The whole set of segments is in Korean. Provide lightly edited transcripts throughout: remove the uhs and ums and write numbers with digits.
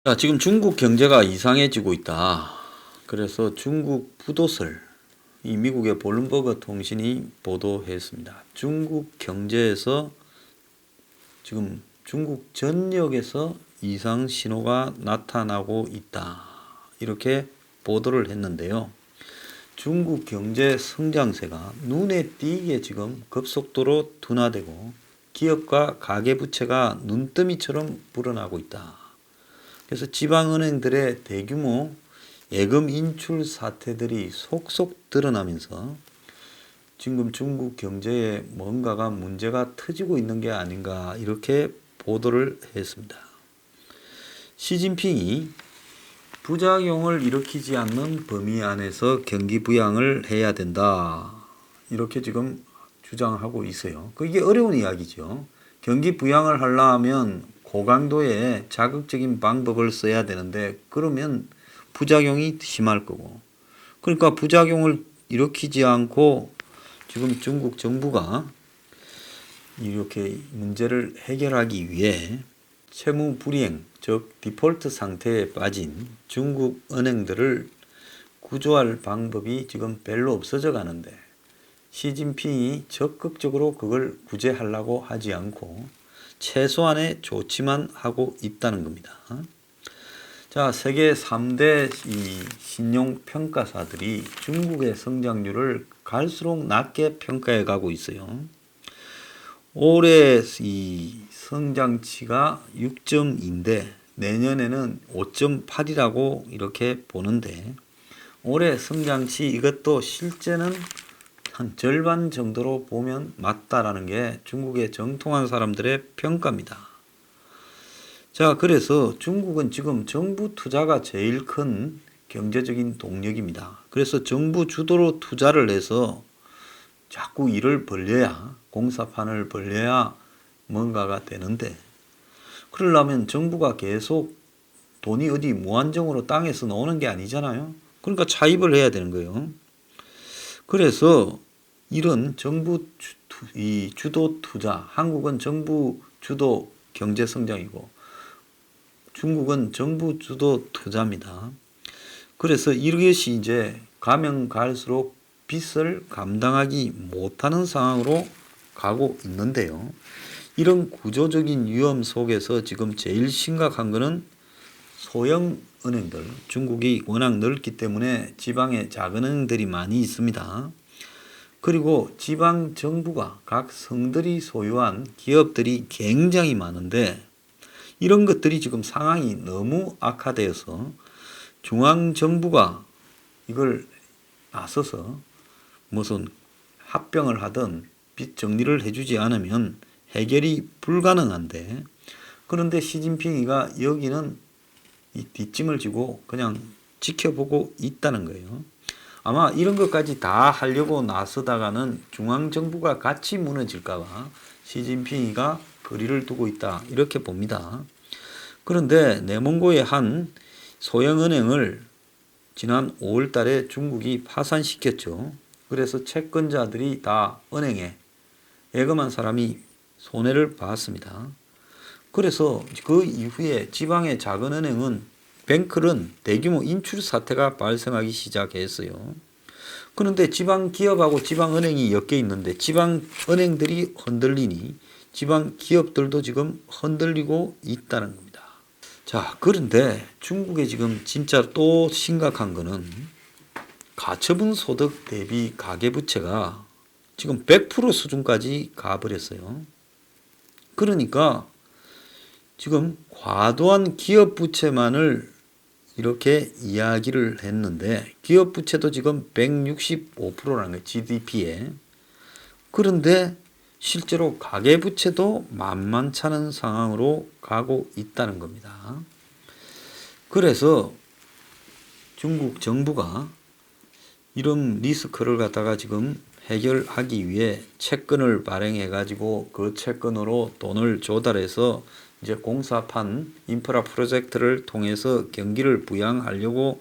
자, 지금 중국 경제가 이상해지고 있다. 그래서 중국 부도설, 이 미국의 블룸버그 통신이 보도했습니다. 중국 경제에서 지금 중국 전역에서 이상 신호가 나타나고 있다. 이렇게 보도를 했는데요. 중국 경제 성장세가 눈에 띄게 지금 급속도로 둔화되고 기업과 가계부채가 눈더미처럼 불어나고 있다. 그래서 지방은행들의 대규모 예금 인출 사태들이 속속 드러나면서 지금 중국 경제에 뭔가가 문제가 터지고 있는 게 아닌가 이렇게 보도를 했습니다. 시진핑이 부작용을 일으키지 않는 범위 안에서 경기 부양을 해야 된다. 이렇게 지금 주장하고 있어요. 이게 어려운 이야기죠. 경기 부양을 하려면 고강도의 자극적인 방법을 써야 되는데 그러면 부작용이 심할 거고, 그러니까 부작용을 일으키지 않고 지금 중국 정부가 이렇게 문제를 해결하기 위해 채무 불이행, 즉 디폴트 상태에 빠진 중국 은행들을 구조할 방법이 지금 별로 없어져 가는데 시진핑이 적극적으로 그걸 구제하려고 하지 않고 최소한의 조치만 하고 있다는 겁니다. 자, 세계 3대 이 신용평가사들이 중국의 성장률을 갈수록 낮게 평가해 가고 있어요. 올해 이 성장치가 6.2인데 내년에는 5.8이라고 이렇게 보는데 올해 성장치 이것도 실제는 한 절반 정도로 보면 맞다라는 게 중국의 정통한 사람들의 평가입니다. 자, 그래서 중국은 지금 정부 투자가 제일 큰 경제적인 동력입니다. 그래서 정부 주도로 투자를 해서 자꾸 일을 벌려야, 공사판을 벌려야 뭔가가 되는데, 그러려면 정부가 계속 돈이 어디 무한정으로 땅에서 나오는 게 아니잖아요. 그러니까 차입을 해야 되는 거예요. 그래서 이런 정부 주도 투자, 한국은 정부 주도 경제 성장이고 중국은 정부 주도 투자입니다. 그래서 이것이 이제 가면 갈수록 빚을 감당하지 못하는 상황으로 가고 있는데요. 이런 구조적인 위험 속에서 지금 제일 심각한 것은 소형 은행들, 중국이 워낙 넓기 때문에 지방에 작은 은행들이 많이 있습니다. 그리고 지방 정부가 각 성들이 소유한 기업들이 굉장히 많은데 이런 것들이 지금 상황이 너무 악화되어서 중앙정부가 이걸 나서서 무슨 합병을 하든 빚 정리를 해주지 않으면 해결이 불가능한데, 그런데 시진핑이가 여기는 이 뒷짐을 지고 그냥 지켜보고 있다는 거예요. 아마 이런 것까지 다 하려고 나서다가는 중앙정부가 같이 무너질까봐 시진핑이가 거리를 두고 있다 이렇게 봅니다. 그런데 내몽고의 한 소형은행을 지난 5월 달에 중국이 파산시켰죠. 그래서 채권자들이 다 은행에 예금한 사람이 손해를 봤습니다. 그래서 그 이후에 지방의 작은 은행은 뱅크런 대규모 인출 사태가 발생하기 시작했어요. 그런데 지방 기업하고 지방 은행이 엮여 있는데 지방 은행들이 흔들리니 지방 기업들도 지금 흔들리고 있다는 겁니다. 자, 그런데 중국에 지금 진짜 또 심각한 거는 가처분 소득 대비 가계부채가 지금 100% 수준까지 가버렸어요. 그러니까 지금 과도한 기업 부채만을 이렇게 이야기를 했는데 기업 부채도 지금 165%라는 거예요. GDP에. 그런데 실제로 가계부채도 만만찮은 상황으로 가고 있다는 겁니다. 그래서 중국 정부가 이런 리스크를 갖다가 지금 해결하기 위해 채권을 발행해 가지고 그 채권으로 돈을 조달해서 이제 공사판 인프라 프로젝트를 통해서 경기를 부양하려고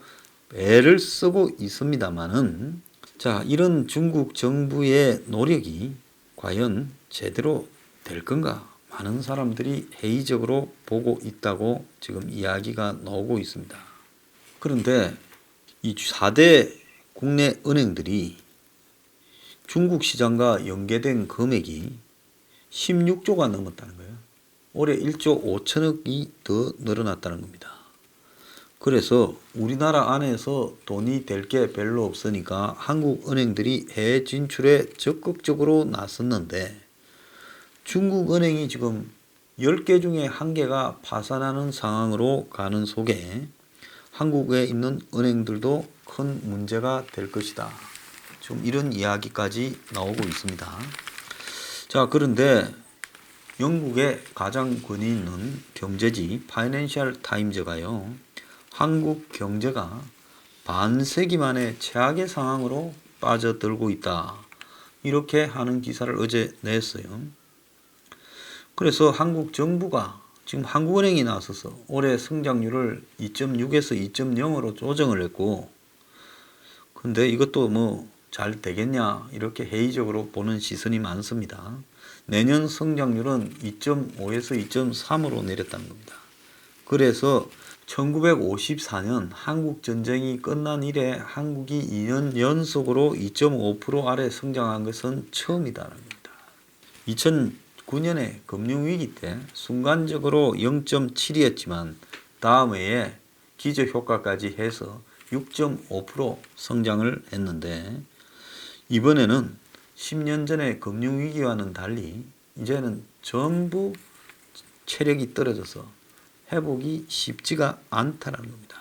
애를 쓰고 있습니다만은, 자, 이런 중국 정부의 노력이 과연 제대로 될 건가 많은 사람들이 회의적으로 보고 있다고 지금 이야기가 나오고 있습니다. 그런데 이 4대 국내 은행들이 중국 시장과 연계된 금액이 16조가 넘었다는 거예요. 올해 1조 5천억이 더 늘어났다는 겁니다. 그래서 우리나라 안에서 돈이 될 게 별로 없으니까 한국 은행들이 해외 진출에 적극적으로 나섰는데 중국 은행이 지금 10개 중에 1개가 파산하는 상황으로 가는 속에 한국에 있는 은행들도 큰 문제가 될 것이다. 지금 이런 이야기까지 나오고 있습니다. 자, 그런데 영국의 가장 권위 있는 경제지 파이낸셜 타임즈가요, 한국 경제가 반세기 만에 최악의 상황으로 빠져들고 있다, 이렇게 하는 기사를 어제 냈어요. 그래서 한국 정부가 지금 한국은행이 나서서 올해 성장률을 2.6에서 2.0으로 조정을 했고, 근데 이것도 뭐 잘 되겠냐 이렇게 회의적으로 보는 시선이 많습니다. 내년 성장률은 2.5에서 2.3으로 내렸다는 겁니다. 그래서 1954년 한국전쟁이 끝난 이래 한국이 2년 연속으로 2.5% 아래 성장한 것은 처음이다라는 겁니다. 2009년에 금융위기 때 순간적으로 0.7이었지만 다음 해에 기저효과까지 해서 6.5% 성장을 했는데, 이번에는 10년 전의 금융위기와는 달리 이제는 전부 체력이 떨어져서 회복이 쉽지가 않다는 겁니다.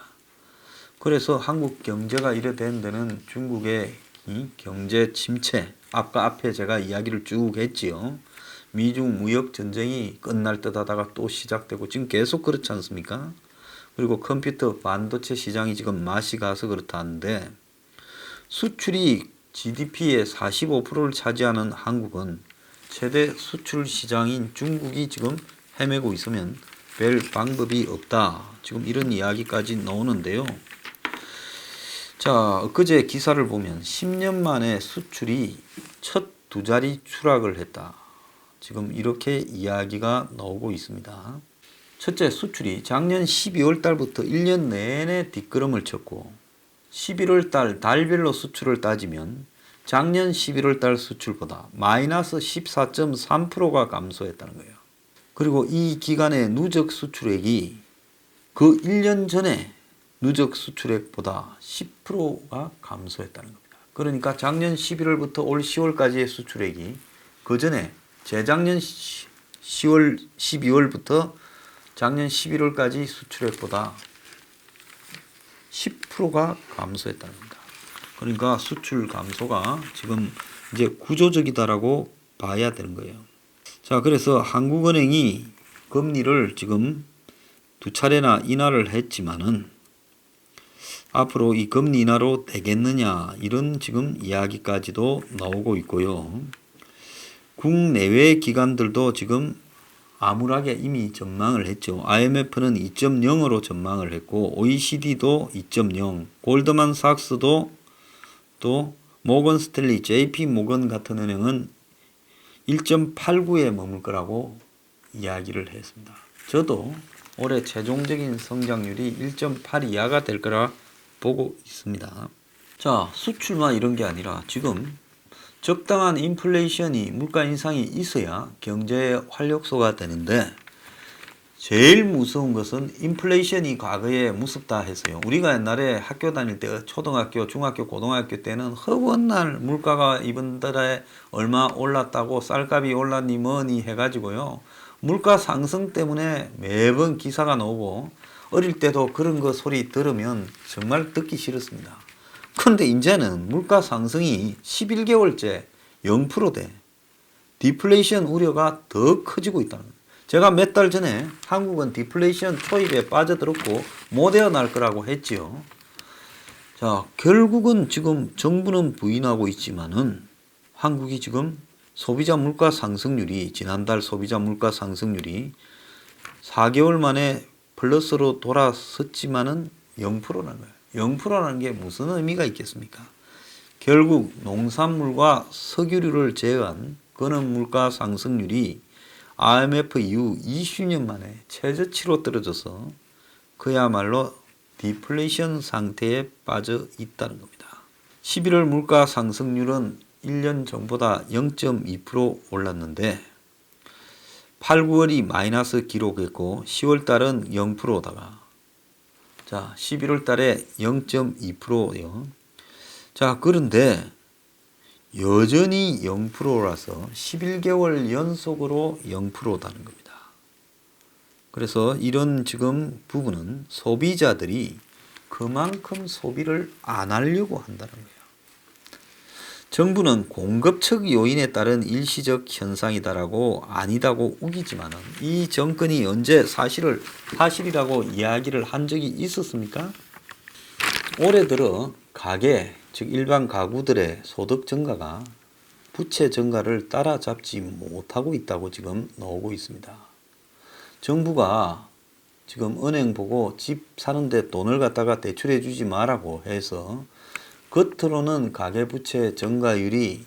그래서 한국 경제가 이래 된 데는 중국의 이 경제 침체, 아까 앞에 제가 이야기를 쭉 했지요. 미중 무역 전쟁이 끝날 듯 하다가 또 시작되고 지금 계속 그렇지 않습니까? 그리고 컴퓨터 반도체 시장이 지금 맛이 가서 그렇다는데, 수출이 GDP의 45%를 차지하는 한국은 최대 수출 시장인 중국이 지금 헤매고 있으면 별 방법이 없다, 지금 이런 이야기까지 나오는데요. 자, 엊그제 기사를 보면 10년 만에 수출이 첫 두 자리 추락을 했다, 지금 이렇게 이야기가 나오고 있습니다. 첫째, 수출이 작년 12월 달부터 1년 내내 뒷걸음을 쳤고 11월 달 달별로 수출을 따지면 작년 11월 달 수출보다 마이너스 14.3%가 감소했다는 거예요. 그리고 이 기간의 누적 수출액이 그 1년 전에 누적 수출액보다 10%가 감소했다는 겁니다. 그러니까 작년 11월부터 올 10월까지의 수출액이 그 전에 재작년 10월, 12월부터 작년 11월까지 수출액보다 10%가 감소했다는 겁니다. 그러니까 수출 감소가 지금 이제 구조적이다라고 봐야 되는 거예요. 자, 그래서 한국은행이 금리를 지금 두 차례나 인하를 했지만은 앞으로 이 금리 인하로 되겠느냐, 이런 지금 이야기까지도 나오고 있고요. 국내외 기관들도 지금 암울하게 이미 전망을 했죠. IMF는 2.0으로 전망을 했고 OECD도 2.0, 골드만삭스도 또 모건 스탠리, JP 모건 같은 은행은 1.89에 머물 거라고 이야기를 했습니다. 저도 올해 최종적인 성장률이 1.8 이하가 될 거라 보고 있습니다. 자, 수출만 이런 게 아니라 지금 적당한 인플레이션이, 물가 인상이 있어야 경제의 활력소가 되는데, 제일 무서운 것은 인플레이션이 과거에 무섭다 해서요. 우리가 옛날에 학교 다닐 때 초등학교, 중학교, 고등학교 때는 허번날 물가가 이번 달에 얼마 올랐다고 쌀값이 올랐니 뭐니 해가지고요, 물가 상승 때문에 매번 기사가 나오고, 어릴 때도 그런 거 소리 들으면 정말 듣기 싫었습니다. 그런데 이제는 물가 상승이 11개월째 0%대 디플레이션 우려가 더 커지고 있다는 거예요. 제가 몇 달 전에 한국은 디플레이션 초입에 빠져들었고 못 헤어날 거라고 했지요. 자, 결국은 지금 정부는 부인하고 있지만은 한국이 지금 소비자 물가 상승률이, 지난달 소비자 물가 상승률이 4개월 만에 플러스로 돌아섰지만은 0%라는 거예요. 0%라는 게 무슨 의미가 있겠습니까? 결국 농산물과 석유류를 제외한 근원 물가 상승률이 IMF 이후 20년 만에 최저치로 떨어져서 그야말로 디플레이션 상태에 빠져 있다는 겁니다. 11월 물가 상승률은 1년 전보다 0.2% 올랐는데 8, 9월이 마이너스 기록했고 10월 달은 0%다가 자 11월 달에 0.2%요. 자 그런데 여전히 0%라서 11개월 연속으로 0%다는 겁니다. 그래서 이런 지금 부분은 소비자들이 그만큼 소비를 안 하려고 한다는 거예요. 정부는 공급측 요인에 따른 일시적 현상이다라고 아니다고 우기지만은 이 정권이 언제 사실이라고 이야기를 한 적이 있었습니까? 올해 들어 가계, 즉 일반 가구들의 소득 증가가 부채 증가를 따라잡지 못하고 있다고 지금 나오고 있습니다. 정부가 지금 은행 보고 집 사는데 돈을 갖다가 대출해 주지 말라고 해서 겉으로는 가계부채 증가율이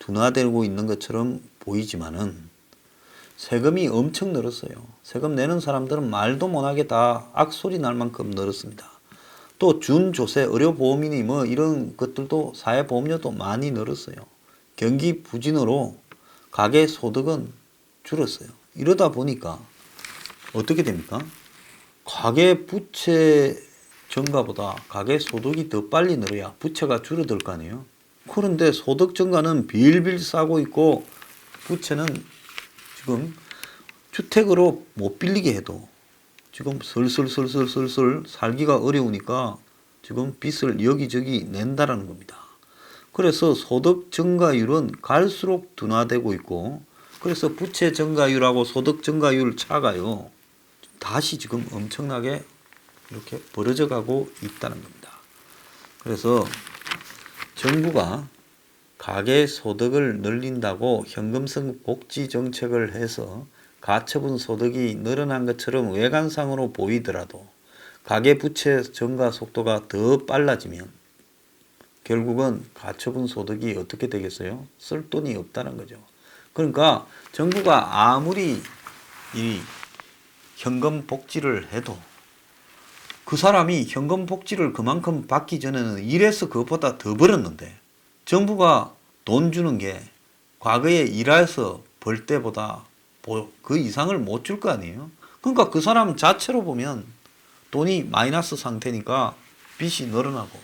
둔화되고 있는 것처럼 보이지만은 세금이 엄청 늘었어요. 세금 내는 사람들은 말도 못하게 다 악소리 날 만큼 늘었습니다. 또 준조세, 의료보험이니 뭐 이런 것들도 사회보험료도 많이 늘었어요. 경기 부진으로 가계 소득은 줄었어요. 이러다 보니까 어떻게 됩니까? 가계 부채 증가보다 가계 소득이 더 빨리 늘어야 부채가 줄어들 거 아니에요. 그런데 소득 증가는 빌빌 싸고 있고 부채는 지금 주택으로 못 빌리게 해도 지금 슬슬 살기가 어려우니까 지금 빚을 여기저기 낸다라는 겁니다. 그래서 소득 증가율은 갈수록 둔화되고 있고 그래서 부채 증가율하고 소득 증가율 차가요. 다시 지금 엄청나게 이렇게 벌어져 가고 있다는 겁니다. 그래서 정부가 가계 소득을 늘린다고 현금성 복지 정책을 해서 가처분 소득이 늘어난 것처럼 외관상으로 보이더라도 가계 부채 증가 속도가 더 빨라지면 결국은 가처분 소득이 어떻게 되겠어요? 쓸 돈이 없다는 거죠. 그러니까 정부가 아무리 이 현금 복지를 해도 그 사람이 현금 복지를 그만큼 받기 전에는 일해서 그것보다 더 벌었는데 정부가 돈 주는 게 과거에 일해서 벌 때보다 그 이상을 못 줄 거 아니에요. 그러니까 그 사람 자체로 보면 돈이 마이너스 상태니까 빚이 늘어나고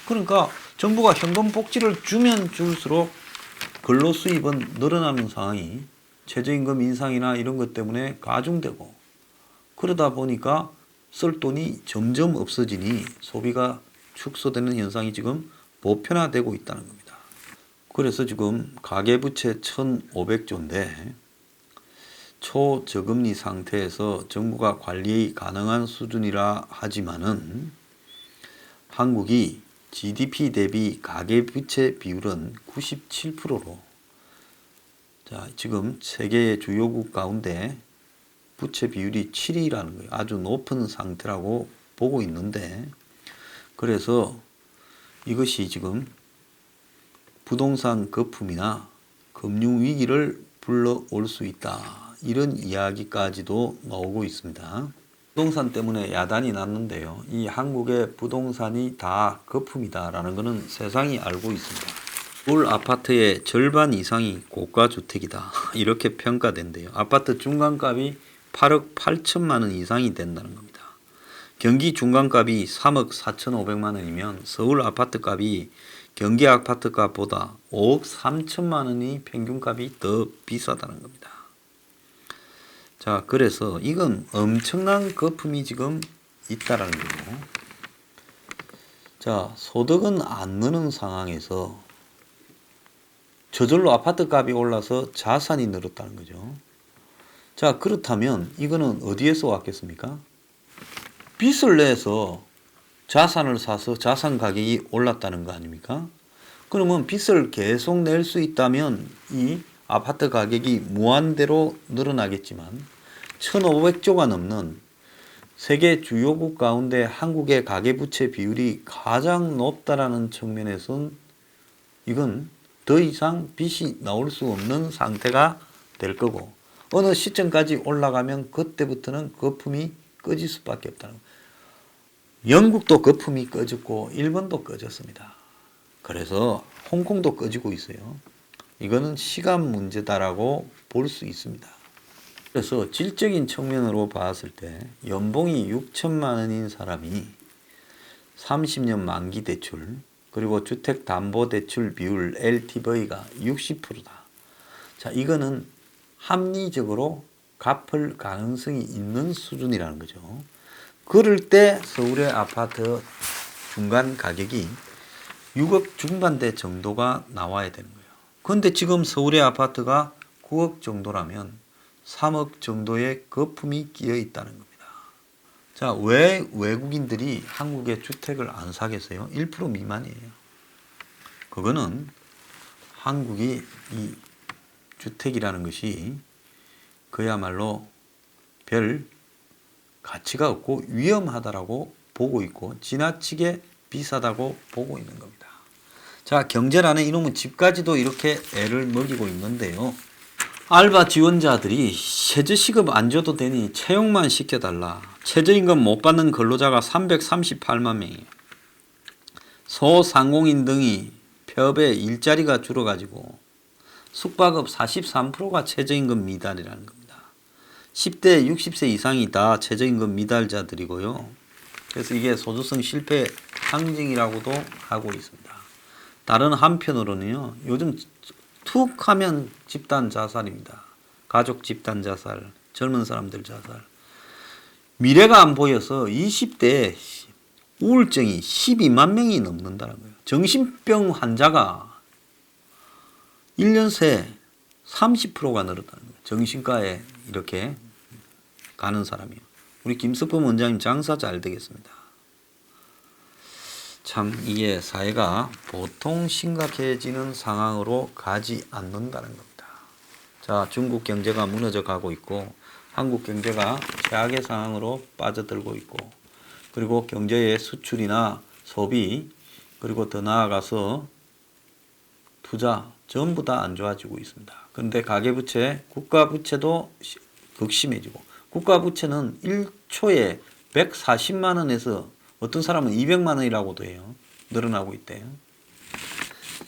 그러니까 정부가 현금 복지를 주면 줄수록 근로 수입은 늘어나는 상황이 최저임금 인상이나 이런 것 때문에 가중되고 그러다 보니까 쓸 돈이 점점 없어지니 소비가 축소되는 현상이 지금 보편화되고 있다는 겁니다. 그래서 지금 가계부채 1,500조인데 초저금리 상태에서 정부가 관리 가능한 수준이라 하지만은 한국이 GDP 대비 가계부채 비율은 97%로 자, 지금 세계의 주요국 가운데 부채 비율이 7위라는 거예요. 아주 높은 상태라고 보고 있는데 그래서 이것이 지금 부동산 거품이나 금융위기를 불러올 수 있다. 이런 이야기까지도 나오고 있습니다. 부동산 때문에 야단이 났는데요. 이 한국의 부동산이 다 거품이다라는 것은 세상이 알고 있습니다. 서울 아파트의 절반 이상이 고가주택이다. 이렇게 평가된대요. 아파트 중간값이 8억 8천만 원 이상이 된다는 겁니다. 경기 중간값이 3억 4,500만 원이면 서울 아파트값이 경기 아파트값보다 5억 3천만 원이 평균값이 더 비싸다는 겁니다. 자, 그래서 이건 엄청난 거품이 지금 있다라는 거고. 자, 소득은 안 느는 상황에서 저절로 아파트 값이 올라서 자산이 늘었다는 거죠. 자, 그렇다면 이거는 어디에서 왔겠습니까? 빚을 내서 자산을 사서 자산 가격이 올랐다는 거 아닙니까? 그러면 빚을 계속 낼 수 있다면 이 아파트 가격이 무한대로 늘어나겠지만 1,500조가 넘는 세계 주요국 가운데 한국의 가계부채 비율이 가장 높다라는 측면에선 이건 더 이상 빚이 나올 수 없는 상태가 될 거고 어느 시점까지 올라가면 그때부터는 거품이 꺼질 수밖에 없다는 거예요. 영국도 거품이 꺼졌고 일본도 꺼졌습니다. 그래서 홍콩도 꺼지고 있어요. 이거는 시간 문제다라고 볼 수 있습니다. 그래서 질적인 측면으로 봤을 때 연봉이 6천만 원인 사람이 30년 만기 대출 그리고 주택담보대출 비율 LTV가 60%다. 자, 이거는 합리적으로 갚을 가능성이 있는 수준이라는 거죠. 그럴 때 서울의 아파트 중간 가격이 6억 중반대 정도가 나와야 되는 거예요. 그런데 지금 서울의 아파트가 9억 정도라면 3억 정도의 거품이 끼어 있다는 겁니다. 자, 왜 외국인들이 한국에 주택을 안 사겠어요? 1% 미만이에요. 그거는 한국이 이 주택이라는 것이 그야말로 별 가치가 없고 위험하다라고 보고 있고 지나치게 비싸다고 보고 있는 겁니다. 자, 경제란에 이놈은 집까지도 이렇게 애를 먹이고 있는데요. 알바 지원자들이 최저시급 안 줘도 되니 채용만 시켜달라. 최저임금 못 받는 근로자가 338만 명이에요. 소상공인 등이 폐업에 일자리가 줄어가지고 숙박업 43%가 최저임금 미달이라는 겁니다. 10대 60세 이상이 다 최저임금 미달자들이고요. 그래서 이게 소주성 실패 상징이라고도 하고 있습니다. 다른 한편으로는요. 요즘 툭 하면 집단 자살입니다. 가족 집단 자살, 젊은 사람들 자살. 미래가 안 보여서 20대 우울증이 12만 명이 넘는다는 거예요. 정신병 환자가 1년 새 30%가 늘었다는 거예요. 정신과에 이렇게 가는 사람이요. 우리 김석범 원장님 장사 잘 되겠습니다. 참 이게 사회가 보통 심각해지는 상황으로 가지 않는다는 겁니다. 자, 중국 경제가 무너져 가고 있고 한국 경제가 최악의 상황으로 빠져들고 있고 그리고 경제의 수출이나 소비 그리고 더 나아가서 투자 전부 다 안 좋아지고 있습니다. 그런데 가계부채, 국가부채도 극심해지고 국가부채는 1초에 140만 원에서 어떤 사람은 200만 원이라고도 해요. 늘어나고 있대요.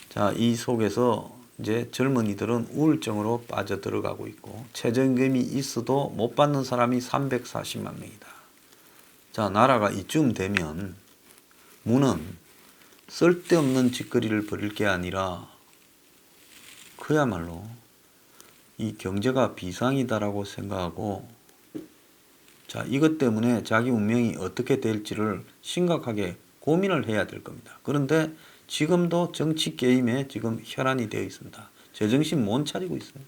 자, 이 속에서 이제 젊은이들은 우울증으로 빠져들어가고 있고 최저임금이 있어도 못 받는 사람이 340만 명이다. 자, 나라가 이쯤 되면 무는 쓸데없는 짓거리를 벌일 게 아니라 그야말로 이 경제가 비상이다라고 생각하고 자, 이것 때문에 자기 운명이 어떻게 될지를 심각하게 고민을 해야 될 겁니다. 그런데 지금도 정치 게임에 지금 혈안이 되어 있습니다. 제정신 못 차리고 있어요.